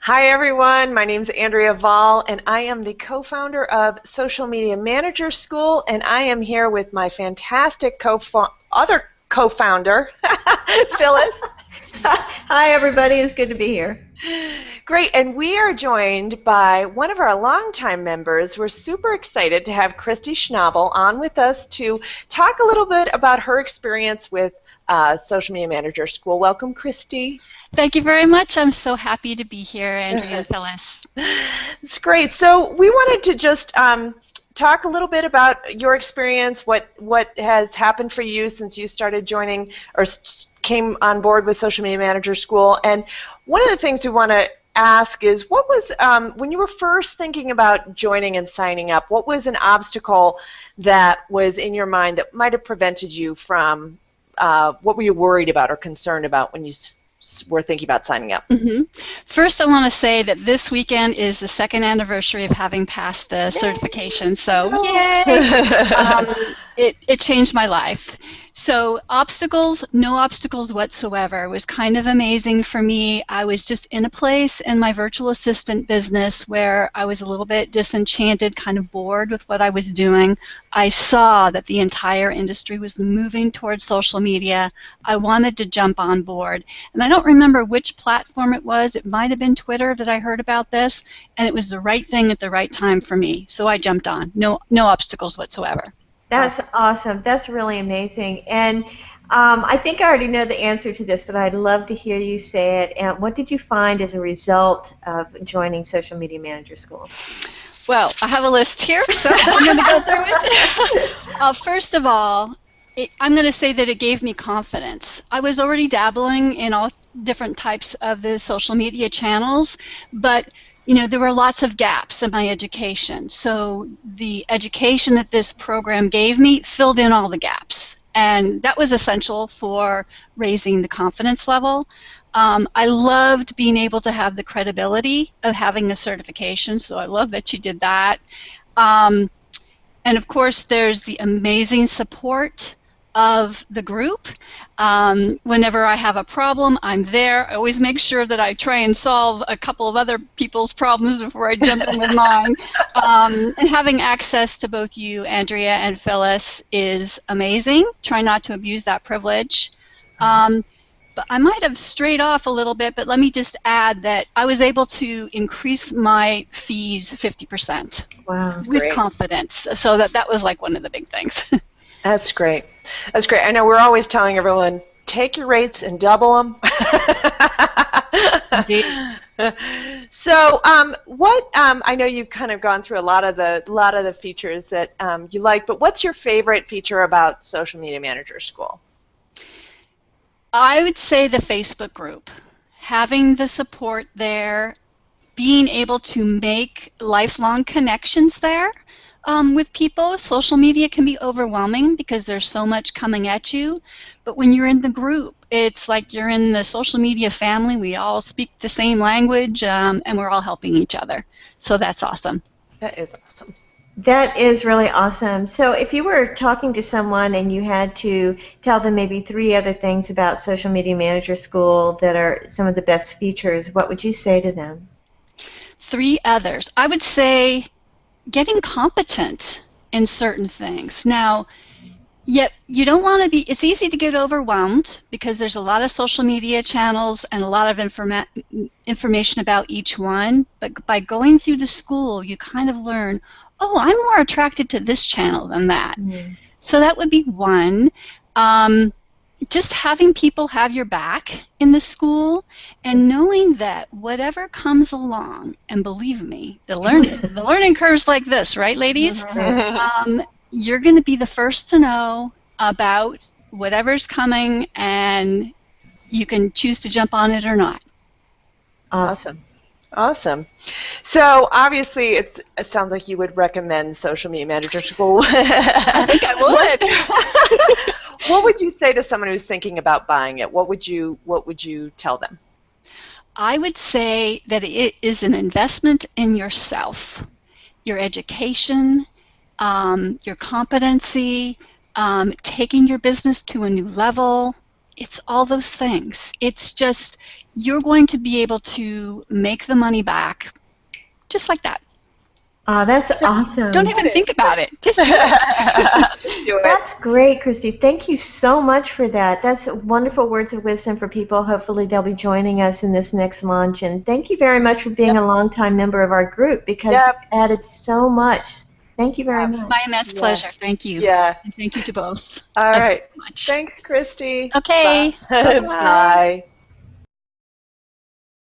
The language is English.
Hi everyone, my name is Andrea Vall and I am the co-founder of Social Media Manager School, and I am here with my fantastic other co-founder, Phyllis. Hi everybody, it's good to be here. Great, and we are joined by one of our longtime members. We're super excited to have Kristy Schnabel on with us to talk a little bit about her experience with Social Media Manager School. Welcome, Kristy. Thank you very much. I'm so happy to be here, Andrea and Phyllis. It's great. So we wanted to just talk a little bit about your experience, what has happened for you since you started joining or came on board with Social Media Manager School. And one of the things we want to ask is, what was, when you were first thinking about joining and signing up, what was an obstacle that was in your mind that might have prevented you from, what were you worried about or concerned about when you were thinking about signing up? First, I want to say that this weekend is the second anniversary of having passed the certification, so yay! It changed my life. So obstacles, no obstacles whatsoever. It was kind of amazing for me. I was just in a place in my virtual assistant business where I was a little bit disenchanted, kind of bored with what I was doing. I saw that the entire industry was moving towards social media. I wanted to jump on board. And I don't remember which platform it was. It might have been Twitter that I heard about this, and it was the right thing at the right time for me. So I jumped on. No obstacles whatsoever. That's awesome. That's really amazing. And I think I already know the answer to this, but I'd love to hear you say it. And what did you find as a result of joining Social Media Manager School? Well, I have a list here, so I'm going to go through it. First of all, I'm going to say that it gave me confidence. I was already dabbling in all different types of the social media channels, but there were lots of gaps in my education. So the education that this program gave me filled in all the gaps. And that was essential for raising the confidence level. I loved being able to have the credibility of having a certification, so I love that you did that. And of course, there's the amazing support of the group. Whenever I have a problem, I'm there. I always make sure that I try and solve a couple of other people's problems before I jump in with mine. And having access to both you, Andrea, and Phyllis is amazing. Try not to abuse that privilege. But I might have strayed off a little bit, but let me just add that I was able to increase my fees 50%. Wow. With great confidence. So that was like one of the big things. That's great. That's great. I know we're always telling everyone, take your rates and double them. Indeed. So, I know you've kind of gone through a lot of the features that you like, but what's your favorite feature about Social Media Manager School? I would say the Facebook group. Having the support there, being able to make lifelong connections there. With people, social media can be overwhelming because there's so much coming at you, but when you're in the group, it's like you're in the social media family. We all speak the same language, and we're all helping each other. So that's awesome. That is awesome. That is really awesome. So if you were talking to someone and you had to tell them maybe 3 other things about Social Media Manager School that are some of the best features, what would you say to them? 3 others. I would say getting competent in certain things. Now, yet you don't want to be, it's easy to get overwhelmed because there's a lot of social media channels and a lot of information about each one, but by going through the school, you kind of learn, oh, I'm more attracted to this channel than that. So that would be one. Just having people have your back in the school and knowing that whatever comes along, and believe me, the learning curve's like this, right, ladies? You're going to be the first to know about whatever's coming, and you can choose to jump on it or not. Awesome. Awesome. So obviously it sounds like you would recommend Social Media Manager School. I think I would. What would you say to someone who's thinking about buying it? What would you tell them? I would say that it is an investment in yourself, your education, your competency, taking your business to a new level. It's all those things. It's just you're going to be able to make the money back just like that. Oh, that's awesome. Don't even think about it. Just do it. Just do it. That's great, Kristy. Thank you so much for that. That's wonderful words of wisdom for people. Hopefully they'll be joining us in this next launch. And thank you very much for being a longtime member of our group, because you added so much. Thank you very much. My immense pleasure. Thank you. Yeah. And thank you to both. All right. Much. Thanks, Kristy. Okay. Bye. Bye.